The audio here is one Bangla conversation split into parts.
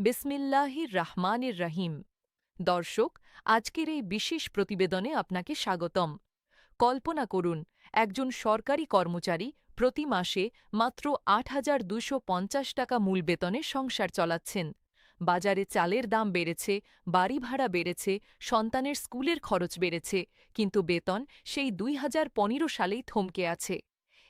বিসমিল্লাহির রহমানির রহিম। দর্শক, আজকের এই বিশেষ প্রতিবেদনে আপনাকে স্বাগতম। কল্পনা করুন, একজন সরকারি কর্মচারী প্রতি মাসে মাত্র ৮,২৫০ টাকা মূল বেতনে সংসার চালাচ্ছেন। বাজারে চালের দাম বেড়েছে, বাড়ি ভাড়া বেড়েছে, সন্তানের স্কুলের খরচ বেড়েছে, কিন্তু বেতন সেই ২০১৫ সালেই থমকে আছে।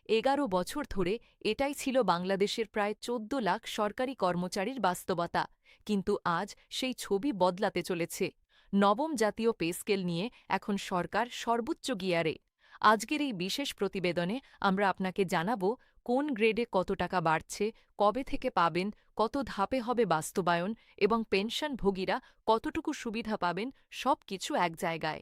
১১ বছর ধরে এটাই ছিল বাংলাদেশের প্রায় ১৪ লাখ সরকারি কর্মচারীর বাস্তবতা। কিন্তু আজ সেই ছবি বদলাতে চলেছে। নবম জাতীয় পে স্কেল নিয়ে এখন সরকার সর্বোচ্চ গিয়ারে। আজকের এই বিশেষ প্রতিবেদনে আমরা আপনাকে জানাব কোন গ্রেডে কত টাকা বাড়ছে, কবে থেকে পাবেন, কত ধাপে হবে বাস্তবায়ন এবং পেনশনভোগীরা কতটুকু সুবিধা পাবেন, সবকিছু এক জায়গায়।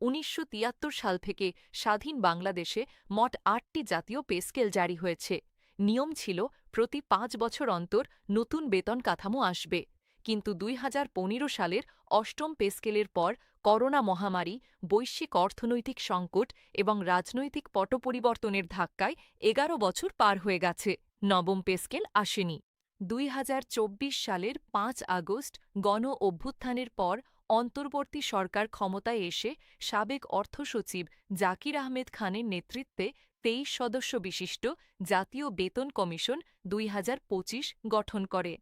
১৯৭৩ সাল থেকে স্বাধীন বাংলাদেশে মোট ৮টি জাতীয় পে স্কেল জারি হয়েছে। নিয়ম ছিল প্রতি ৫ বছর অন্তর নতুন বেতন কাঠামো আসবে। কিন্তু ২০১৫ সালের অষ্টম পে স্কেলের পর করোনা মহামারী, বৈশ্বিক অর্থনৈতিক সংকট এবং রাজনৈতিক পট পরিবর্তনের ধাক্কায় ১১ বছর পার হয়ে গেছে, নবম পে স্কেল আসেনি। ২০২৪ সালের ৫ আগস্ট গণ অভ্যুত্থানের পর অন্তর্বর্তী সরকার ক্ষমতায় এসে সাবেক অর্থসচিব জাকির আহমেদ খানের নেতৃত্বে ২৩ সদস্য বিশিষ্ট জাতীয় বেতন কমিশন ২০২৫ গঠন করে।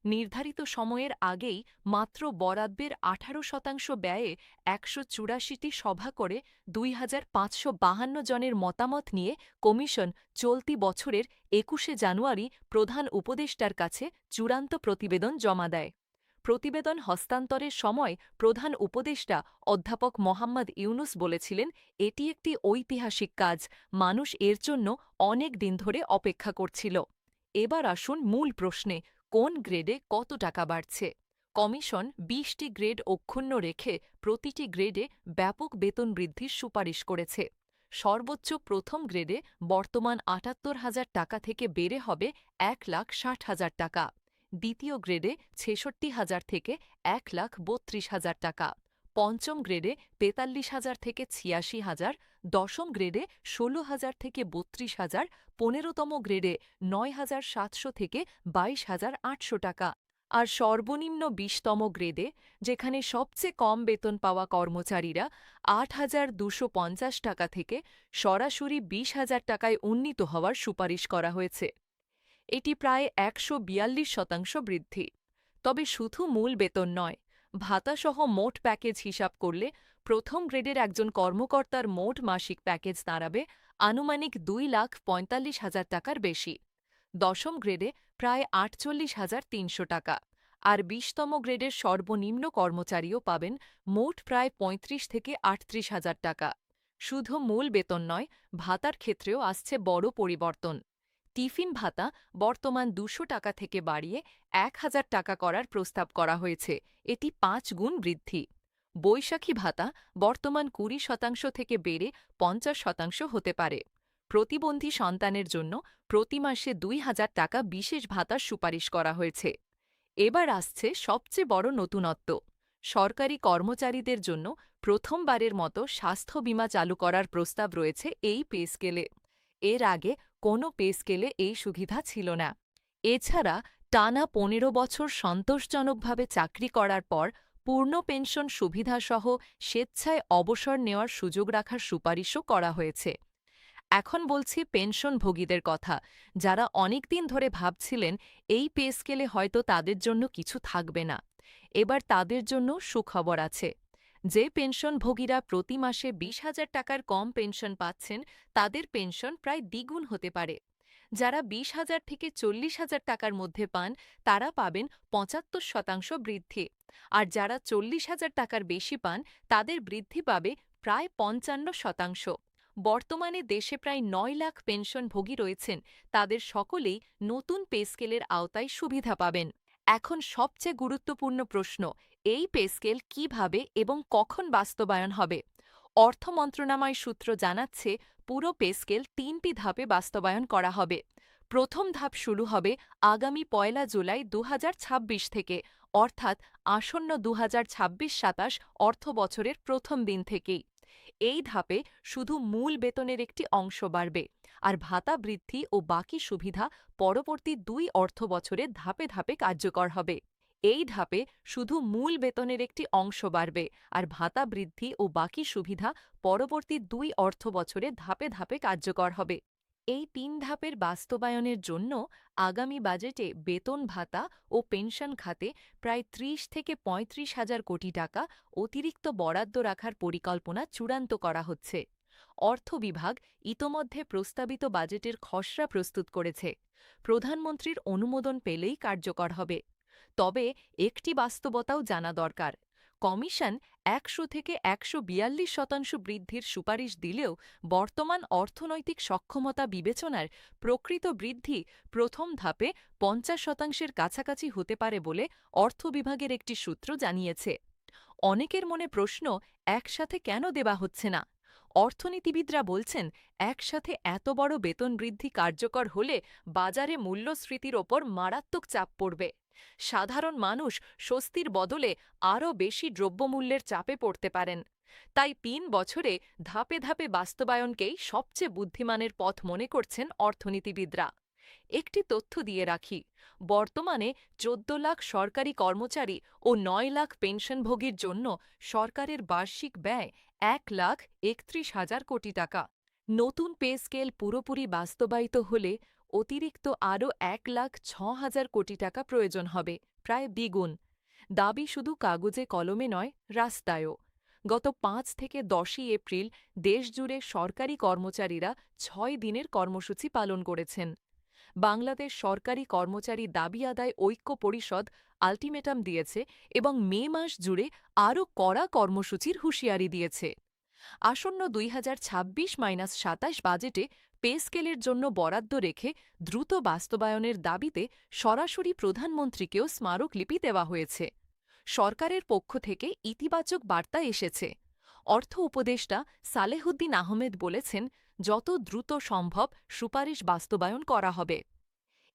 নির্ধারিত সময়ের আগেই মাত্র বরাদ্দের ১৮% ব্যয়ে ১৮৪টি সভা করে ২,৫৫২ জনের মতামত নিয়ে কমিশন চলতি বছরের ২১শে জানুয়ারি প্রধান উপদেষ্টার কাছে চূড়ান্ত প্রতিবেদন জমা দেয়। প্রতিবেদন হস্তান্তরের সময় প্রধান উপদেষ্টা অধ্যাপক মোহাম্মদ ইউনুস বলেছিলেন, এটি একটি ঐতিহাসিক কাজ, মানুষ এর জন্য অনেক দিন ধরে অপেক্ষা করছিল। এবার আসুন মূল প্রশ্নে, কোন গ্রেডে কত টাকা বাড়ছে? কমিশন ২০টি গ্রেড অক্ষুণ্ণ রেখে প্রতিটি গ্রেডে ব্যাপক বেতন বৃদ্ধির সুপারিশ করেছে। সর্বোচ্চ প্রথম গ্রেডে বর্তমান ৭৮,০০০ টাকা থেকে বেড়ে হবে ১,৬০,০০০ টাকা। দ্বিতীয় গ্রেডে ৬৬,০০০ থেকে ১,৩২,০০০ টাকা। পঞ্চম গ্রেডে ৪৩,০০০ থেকে ৮৬,০০০, দশম গ্রেডে ১৬,০০০ থেকে ৩২,০০০, ১৫তম গ্রেডে ৯,৭০০ থেকে ২২,৮০০ টাকা। আর সর্বনিম্ন ২০তম গ্রেডে, যেখানে সবচেয়ে কম বেতন পাওয়া কর্মচারীরা ৮,২৫০ টাকা থেকে সরাসরি ২০,০০০ টাকায় উন্নীত হওয়ার সুপারিশ করা হয়েছে। এটি প্রায় ১৪২% বৃদ্ধি। তবে শুধু মূল বেতন নয়, ভাতাসহ মোট প্যাকেজ হিসাব করলে প্রথম গ্রেডের একজন কর্মকর্তার মোট মাসিক প্যাকেজ দাঁড়াবে আনুমানিক ২,৪৫,০০০ টাকার বেশি। দশম গ্রেডে প্রায় ৪৮,৩০০ টাকা। আর ২০তম গ্রেডের সর্বনিম্ন কর্মচারীও পাবেন মোট প্রায় ৩৫ থেকে ৩৮,০০০ টাকা। শুধু মূল বেতন নয়, ভাতার ক্ষেত্রেও আসছে বড় পরিবর্তন। টিফিন ভাতা বর্তমান ২০০ টাকা থেকে বাড়িয়ে ১,০০০ টাকা করার প্রস্তাব করা হয়েছে, এটি ৫ গুণ বৃদ্ধি। বৈশাখী ভাতা বর্তমান ২০% থেকে বেড়ে ৫০% হতে পারে। প্রতিবন্ধী সন্তানের জন্য প্রতি মাসে ২,০০০ টাকা বিশেষ ভাতার সুপারিশ করা হয়েছে। এবার আসছে সবচেয়ে বড় নতুনত্ব, সরকারি কর্মচারীদের জন্য প্রথমবারের মতো স্বাস্থ্য বীমা চালু করার প্রস্তাব রয়েছে এই পে স্কেলে। এর আগে কোনো পে স্কেলে এই সুবিধা ছিল না। এছাড়া টানা ১৫ বছর সন্তোষজনকভাবে চাকরি করার পর পূর্ণ পেনশন সুবিধাসহ স্বেচ্ছায় অবসর নেওয়ার সুযোগ রাখার সুপারিশও করা হয়েছে। এখন বলছি পেনশনভোগীদের কথা, যারা অনেক দিন ধরে ভাবছিলেন এই পে স্কেলে হয়তো তাদের জন্য কিছু থাকবে না। এবার তাদের জন্য সুখবর আছে। যে পেনশনভোগীরা প্রতি মাসে ২০,০০০ টাকার কম পেনশন পাচ্ছেন, তাদের পেনশন প্রায় দ্বিগুণ হতে পারে। যারা ২০,০০০ থেকে ৪০,০০০ টাকার মধ্যে পান, তারা পাবেন ৭৫% বৃদ্ধি। আর যারা ৪০,০০০ টাকার বেশি পান, তাদের বৃদ্ধি পাবে প্রায় ৫৫%। বর্তমানে দেশে প্রায় ৯ লাখ পেনশনভোগী রয়েছেন, তাদের সকলেই নতুন পে স্কেলের আওতায় সুবিধা পাবেন। এখন সবচেয়ে গুরুত্বপূর্ণ প্রশ্ন, এই পে স্কেল কীভাবে এবং কখন বাস্তবায়ন হবে? অর্থ মন্ত্রণালয় সূত্র জানাচ্ছে, পুরো পে স্কেল ৩টি ধাপে বাস্তবায়ন করা হবে। প্রথম ধাপ শুরু হবে আগামী ১ জুলাই ২০২৬ থেকে, অর্থাৎ আসন্ন ২০২৬-২৭ অর্থবছরের প্রথম দিন থেকেই। এই ধাপে শুধু মূল বেতনের একটি অংশ বাড়বে, আর ভাতা বৃদ্ধি ও বাকি সুবিধা পরবর্তী ২ অর্থবছরে ধাপে ধাপে কার্যকর হবে। এই ধাপে শুধু মূল বেতনের একটি অংশ বাড়বে, আর ভাতা বৃদ্ধি ও বাকি সুবিধা পরবর্তী ২ অর্থবছরে ধাপে ধাপে কার্যকর হবে। এই ৩ ধাপের বাস্তবায়নের জন্য আগামী বাজেটে বেতন ভাতা ও পেনশন খাতে প্রায় ৩০ থেকে ৩৫,০০০ কোটি টাকা অতিরিক্ত বরাদ্দ রাখার পরিকল্পনা চূড়ান্ত করা হচ্ছে। অর্থ বিভাগ ইতোমধ্যে প্রস্তাবিত বাজেটের খসড়া প্রস্তুত করেছে। প্রধানমন্ত্রীর অনুমোদন পেলেই কার্যকর হবে। তবে একটি বাস্তবতাও জানা দরকার। কমিশন ১০০ থেকে ১৪২% বৃদ্ধির সুপারিশ দিলেও বর্তমান অর্থনৈতিক সক্ষমতা বিবেচনার প্রকৃত বৃদ্ধি প্রথম ধাপে ৫০%-এর কাছাকাছি হতে পারে বলে অর্থ বিভাগের একটি সূত্র জানিয়েছে। অনেকের মনে প্রশ্ন, একসাথে কেন দেওয়া হচ্ছে না? অর্থনীতিবিদরা বলছেন, একসাথে এত বড় বেতন বৃদ্ধি কার্যকর হলে বাজারে মূল্যস্ফীতির ওপর মারাত্মক চাপ পড়বে। সাধারণ মানুষ স্বস্তির বদলে আরও বেশি দ্রব্যমূল্যের চাপে পড়তে পারেন। তাই ৩ বছরে ধাপে ধাপে বাস্তবায়নকেই সবচেয়ে বুদ্ধিমানের পথ মনে করছেন অর্থনীতিবিদরা। একটি তথ্য দিয়ে রাখি, বর্তমানে ১৪ লাখ সরকারি কর্মচারী ও ৯ লাখ পেনশনভোগীর জন্য সরকারের বার্ষিক ব্যয় ১,৩১,০০০ কোটি টাকা। নতুন পে স্কেল পুরোপুরি বাস্তবায়িত হলে অতিরিক্ত আরও ১,০৬,০০০ কোটি টাকা প্রয়োজন হবে, প্রায় দ্বিগুণ। দাবি শুধু কাগজে কলমে নয়, রাস্তায়ও। গত ৫ থেকে ১০ই এপ্রিল দেশজুড়ে সরকারি কর্মচারীরা ৬ দিনের কর্মসূচি পালন করেছেন। বাংলাদেশ সরকারি কর্মচারী দাবি আদায় ঐক্য পরিষদ আল্টিমেটাম দিয়েছে এবং মে মাস জুড়ে আরও কড়া কর্মসূচির হুঁশিয়ারি দিয়েছে। আসন্ন ২০২৬-২৭ বাজেটে পে স্কেলের জন্য বরাদ্দ রেখে দ্রুত বাস্তবায়নের দাবিতে সরাসরি প্রধানমন্ত্রীকেও স্মারকলিপি দেওয়া হয়েছে। সরকারের পক্ষ থেকে ইতিবাচক বার্তা এসেছে। অর্থ উপদেষ্টা সালেহুদ্দিন আহমেদ বলেছেন, যত দ্রুত সম্ভব সুপারিশ বাস্তবায়ন করা হবে।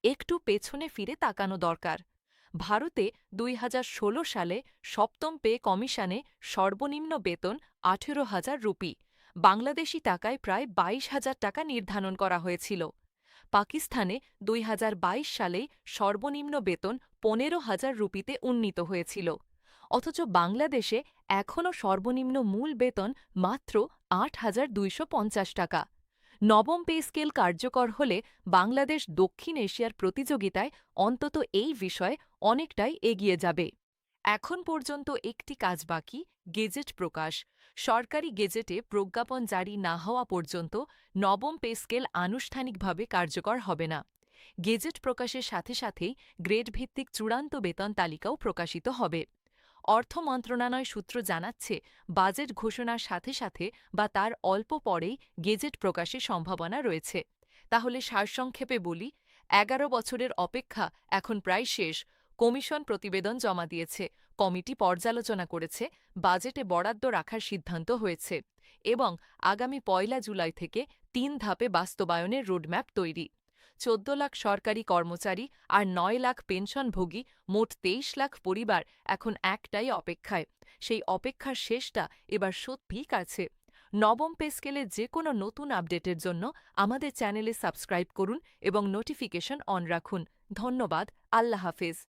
একটু পেছনে ফিরে তাকানো দরকার। ভারতে ২০১৬ সালে সপ্তম পে কমিশনে সর্বনিম্ন বেতন ১৮,০০০ রুপি, বাংলাদেশি টাকায় প্রায় ২২,০০০ টাকা নির্ধারণ করা হয়েছিল। পাকিস্তানে ২০২২ সালেই সর্বনিম্ন বেতন ১৫,০০০ রুপিতে উন্নীত হয়েছিল। অথচ বাংলাদেশে এখনও সর্বনিম্ন মূল বেতন মাত্র ৮,২৫০ টাকা। নবম পে স্কেল কার্যকর হলে বাংলাদেশ দক্ষিণ এশিয়ার প্রতিযোগিতায় অন্তত এই বিষয়ে অনেকটাই এগিয়ে যাবে। এখন পর্যন্ত একটি কাজ বাকি, গেজেট প্রকাশ। সরকারি গেজেটে প্রজ্ঞাপন জারি না হওয়া পর্যন্ত নবম পে স্কেল আনুষ্ঠানিকভাবে কার্যকর হবে না। গেজেট প্রকাশের সাথে সাথেই গ্রেডভিত্তিক চূড়ান্ত বেতন তালিকাও প্রকাশিত হবে। অর্থ মন্ত্রণালয় সূত্র জানাচ্ছে, বাজেট ঘোষণার সাথে সাথে বা তার অল্প পরেই গেজেট প্রকাশের সম্ভাবনা রয়েছে। তাহলে সারসংক্ষেপে বলি, ১১ বছরের অপেক্ষা এখন প্রায় শেষ। কমিশন প্রতিবেদন জমা দিয়েছে, কমিটি পর্যালোচনা করেছে, বাজেটে বরাদ্দ রাখার সিদ্ধান্ত হয়েছে এবং আগামী ১ জুলাই থেকে ৩ ধাপে বাস্তবায়নের রোডম্যাপ তৈরি। ১৪ লাখ সরকারি কর্মচারী আর ৯ লাখ পেনশনভোগী মোট ২৩ লাখ পরিবার এখন একটাই অপেক্ষায়। সেই অপেক্ষার শেষটা এবার সত্যিই কাছে। নবম পে স্কেলে যে কোনো নতুন আপডেটের জন্য আমাদের চ্যানেলে সাবস্ক্রাইব করুন এবং নোটিফিকেশন অন রাখুন। ধন্যবাদ। আল্লাহ হাফেজ।